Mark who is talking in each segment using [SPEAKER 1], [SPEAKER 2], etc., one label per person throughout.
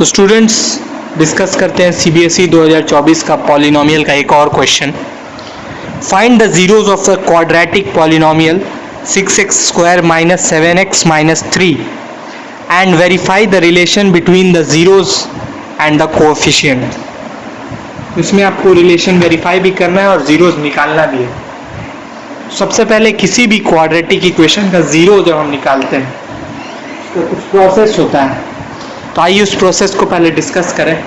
[SPEAKER 1] तो students discuss करते हैं सीबीएसई 2024 का पॉलिनोमियल का एक और question. Find the zeros of the quadratic polynomial 6x² - 7x - 3 and verify the relation between the zeros and the coefficient. इसमें आपको रिलेशन वेरीफाई भी करना है और जीरोज निकालना भी है। सबसे पहले किसी भी क्वाड्रेटिक इक्वेशन का जीरो जब हम निकालते हैं तो कुछ प्रोसेस होता है, तो आइए उस प्रोसेस को पहले डिस्कस करें।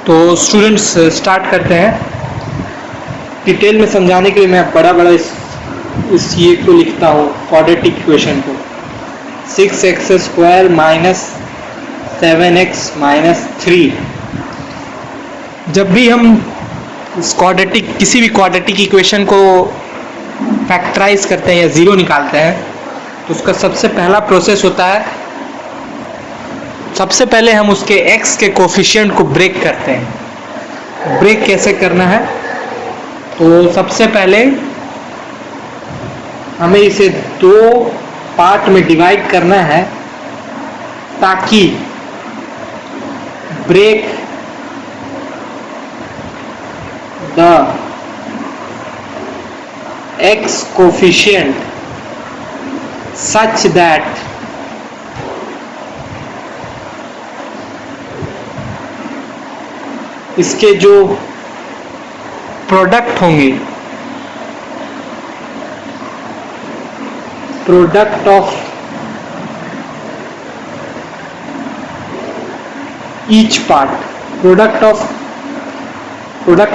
[SPEAKER 1] तो स्टूडेंट्स स्टार्ट करते हैं। डिटेल में समझाने के लिए मैं बड़ा इस ये को लिखता हूँ क्वाड्रेटिक इक्वेशन को। 6x² - 7x - 3। जब भी हम किसी भी क्वाड्रेटिक इक्वेशन को फैक्टराइज करते हैं या ज़ीरो निकालते हैं तो उसका सबसे पहला प्रोसेस होता है, सबसे पहले हम उसके x के कोफिशिएंट को ब्रेक करते हैं। ब्रेक कैसे करना है? तो सबसे पहले हमें इसे दो पार्ट में डिवाइड करना है ताकि break the x coefficient such that इसके जो प्रोडक्ट होंगे, product of each part, product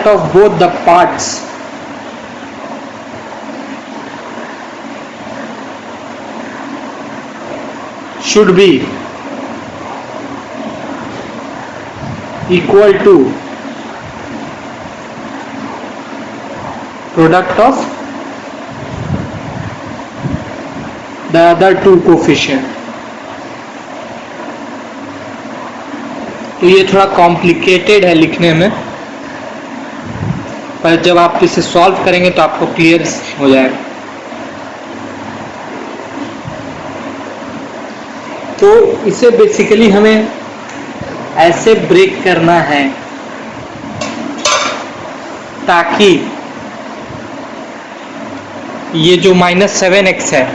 [SPEAKER 1] of both the parts should be equal to product of the other two coefficient। तो ये थोड़ा कॉम्प्लिकेटेड है लिखने में, पर जब आप इसे सॉल्व करेंगे तो आपको क्लियर हो जाएगा। तो इसे बेसिकली हमें ऐसे ब्रेक करना है ताकि ये जो -7x है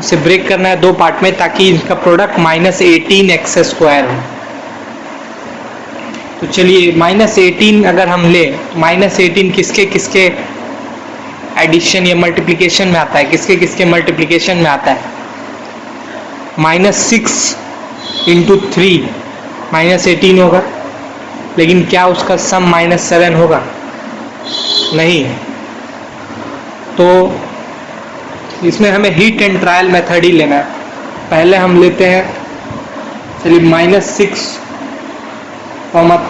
[SPEAKER 1] इसे ब्रेक करना है दो पार्ट में ताकि इसका प्रोडक्ट -18x² हो। तो चलिए -18 अगर हम ले तो -18 किसके किसके एडिशन या मल्टीप्लिकेशन में आता है, किसके किसके मल्टीप्लिकेशन में आता है? -6 × 3 -18 होगा, लेकिन क्या उसका सम -7 होगा? नहीं। तो इसमें हमें हीट एंड ट्रायल मेथड ही लेना है। पहले हम लेते हैं, चलिए -6,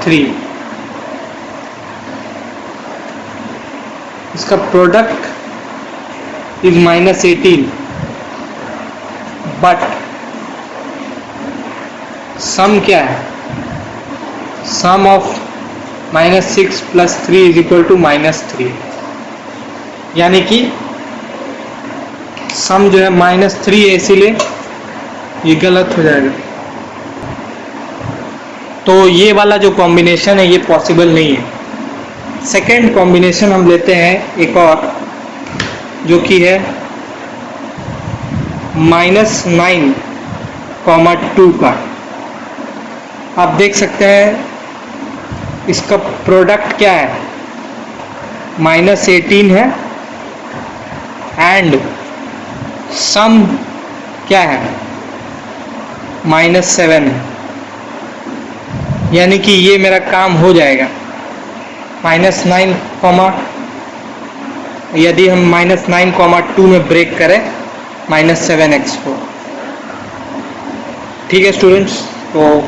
[SPEAKER 1] 3, इसका प्रोडक्ट इज -18 बट सम क्या है? सम ऑफ -6 + 3 = -3, यानी कि सम जो है -3 है, इसीलिए ये गलत हो जाएगा। तो ये वाला जो कॉम्बिनेशन है ये पॉसिबल नहीं है। सेकेंड कॉम्बिनेशन हम लेते हैं एक और, जो कि है -9, 2 का। आप देख सकते हैं इसका प्रोडक्ट क्या है? -18 है एंड सम क्या है? -7 है, यानी कि ये मेरा काम हो जाएगा। -9, यदि हम -9, 2 में ब्रेक करें -7x को। ठीक है स्टूडेंट्स, तो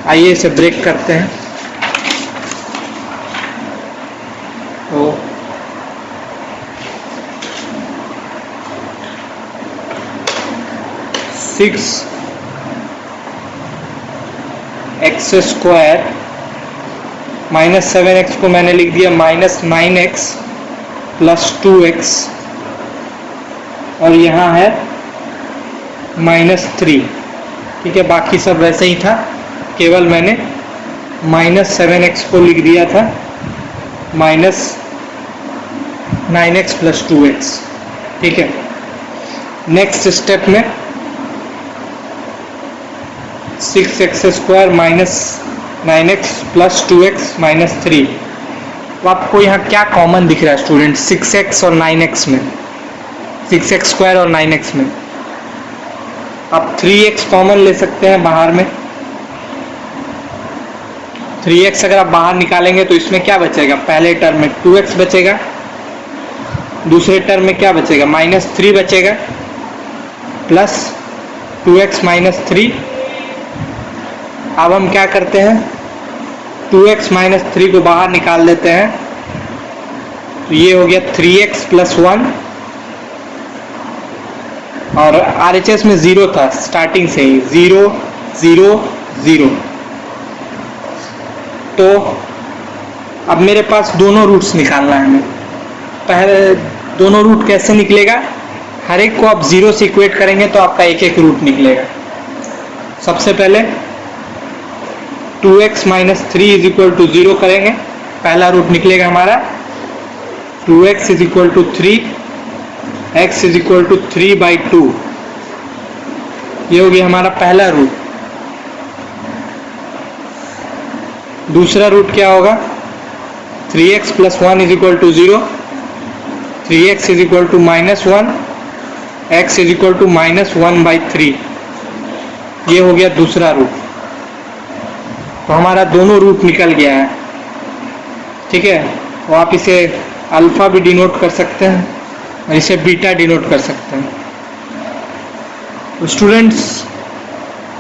[SPEAKER 1] आइए इसे ब्रेक करते हैं। तो x² -7x को मैंने लिख दिया -9x + 2x, और यहाँ है -3। ठीक है, बाकी सब वैसे ही था, केवल मैंने -7x को लिख दिया था -9x + 2x। ठीक है, नेक्स्ट स्टेप में 6x² - 9x + 2x - 3। तो आपको यहाँ क्या कॉमन दिख रहा है स्टूडेंट 6x और 9x में, 6x² और 9x में? आप 3x कॉमन ले सकते हैं बाहर में। 3x अगर आप बाहर निकालेंगे तो इसमें क्या बचेगा? पहले टर्म में 2x बचेगा, दूसरे टर्म में क्या बचेगा? -3 बचेगा प्लस 2x - 3। अब हम क्या करते हैं, 2x - 3 को बाहर निकाल देते हैं, तो ये हो गया 3x + 1, और RHS में 0 था स्टार्टिंग से ही, 0 0 0। तो अब मेरे पास दोनों रूट्स निकालना है हमें। पहले दोनों रूट कैसे निकलेगा? हर एक को आप 0 से इक्वेट करेंगे तो आपका एक एक रूट निकलेगा। सबसे पहले 2x - 3 = 0 करेंगे, पहला रूट निकलेगा हमारा 2x = 3, x = 3/2। ये हो गया हमारा पहला रूट। दूसरा रूट क्या होगा? 3x + 1 = 0, 3x = -1, x = -1/3। ये हो गया दूसरा रूट। तो हमारा दोनों रूट निकल गया है। ठीक है, तो आप इसे अल्फा भी डिनोट कर सकते हैं और इसे बीटा डिनोट कर सकते हैं। तो स्टूडेंट्स,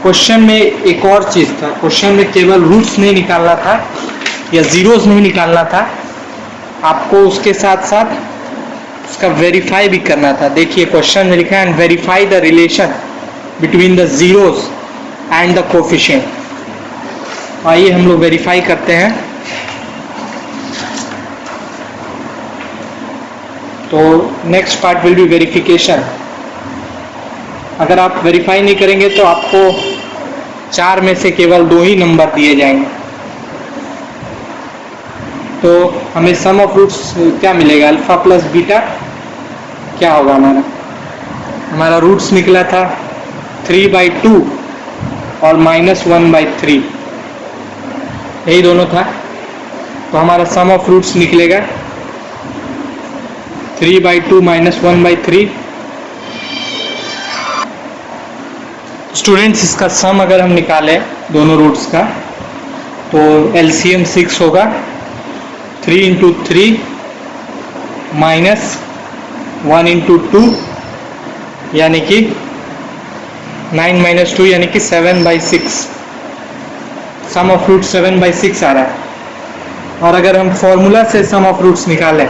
[SPEAKER 1] क्वेश्चन में एक और चीज़ था, क्वेश्चन में केवल रूट्स नहीं निकालना था या जीरोस नहीं निकालना था, आपको उसके साथ साथ उसका वेरीफाई भी करना था। देखिए क्वेश्चन में लिखा है and verify the relation between the zeros and the coefficient. आइए हम लोग वेरीफाई करते हैं। तो next part will be verification. अगर आप वेरीफाई नहीं करेंगे तो आपको 4 में से केवल 2 ही नंबर दिए जाएंगे। तो हमें सम ऑफ रूट्स क्या मिलेगा? अल्फा प्लस बीटा क्या होगा हमारा? हमारा रूट्स निकला था 3/2 और -1/3, यही दोनों था। तो हमारा सम ऑफ रूट्स निकलेगा 3/2 - 1/3। स्टूडेंट्स, इसका सम अगर हम निकालें दोनों रूट्स का तो LCM 6 होगा। 3 × 3 -1 × 2 यानी कि 9 - 2 यानी कि 7/6। सम ऑफ रूट 7/6 आ रहा है। और अगर हम फॉर्मूला से सम ऑफ रूट्स निकालें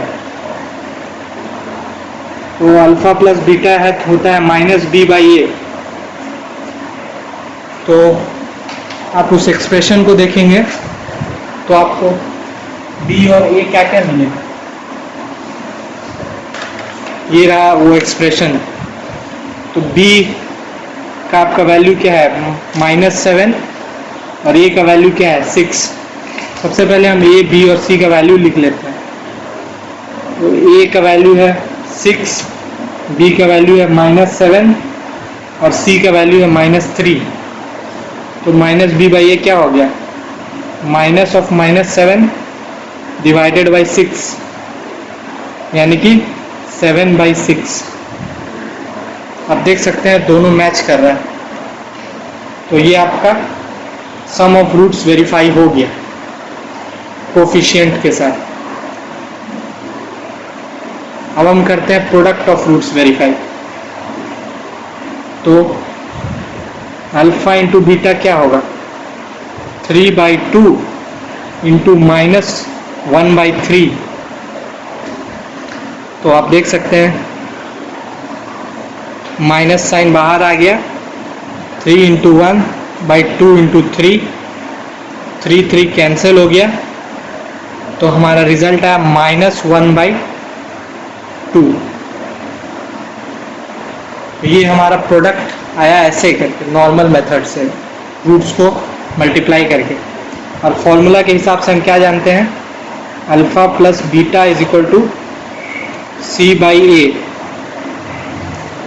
[SPEAKER 1] तो अल्फा प्लस बीटा है होता है -b/a। तो आप उस एक्सप्रेशन को देखेंगे तो आपको b और a क्या क्या मिलेगा। ये रहा वो एक्सप्रेशन। तो b का आपका वैल्यू क्या है? -7 और a का वैल्यू क्या है? 6। सबसे पहले हम a, b और c का वैल्यू लिख लेते हैं। तो a का वैल्यू है 6, b का वैल्यू है -7 और c का वैल्यू है -3। तो -b/a क्या हो गया? -7 / 6 यानी कि 7/6। आप देख सकते हैं दोनों मैच कर रहा है। तो ये आपका सम ऑफ रूट्स वेरीफाई हो गया कोफिशिएंट के साथ। अब हम करते हैं प्रोडक्ट ऑफ रूट्स वेरीफाई। तो अल्फा इंटू बीटा क्या होगा? 3/2 इंटू -1/3। तो आप देख सकते हैं माइनस साइन बाहर आ गया। 3 × 1/2 × 3, 3 कैंसिल हो गया। तो हमारा रिजल्ट आया -1/2। ये हमारा प्रोडक्ट आया ऐसे करके, नॉर्मल मेथड से रूट्स को मल्टीप्लाई करके। और फॉर्मूला के हिसाब से हम क्या जानते हैं, alpha plus beta is equal to C by A.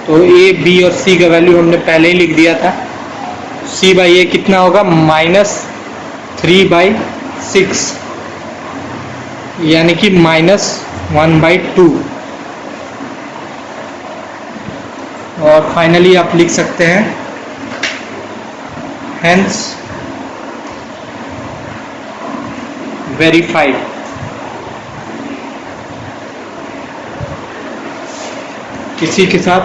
[SPEAKER 1] तो ए, बी और सी का वैल्यू हमने पहले ही लिख दिया था। सी बाई ए कितना होगा, -3/6, यानी कि -1/2। और फाइनली आप लिख सकते हैं हेंस वेरीफाइड। इसी के साथ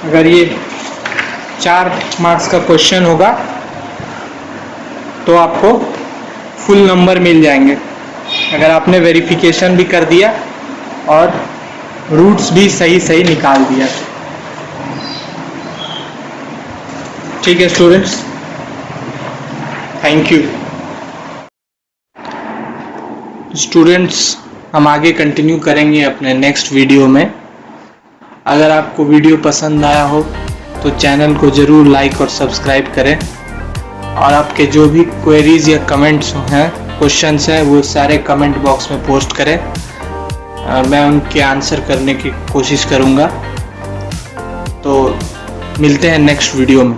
[SPEAKER 1] अगर ये 4 मार्क्स का क्वेश्चन होगा तो आपको फुल नंबर मिल जाएंगे, अगर आपने वेरिफिकेशन भी कर दिया और रूट्स भी सही निकाल दिया। ठीक है स्टूडेंट्स, थैंक यू। स्टूडेंट्स, हम आगे कंटिन्यू करेंगे अपने नेक्स्ट वीडियो में। अगर आपको वीडियो पसंद आया हो तो चैनल को ज़रूर लाइक और सब्सक्राइब करें, और आपके जो भी क्वेरीज या कमेंट्स हैं, क्वेश्चंस हैं, वो सारे कमेंट बॉक्स में पोस्ट करें। मैं उनके आंसर करने की कोशिश करूँगा। तो मिलते हैं नेक्स्ट वीडियो में।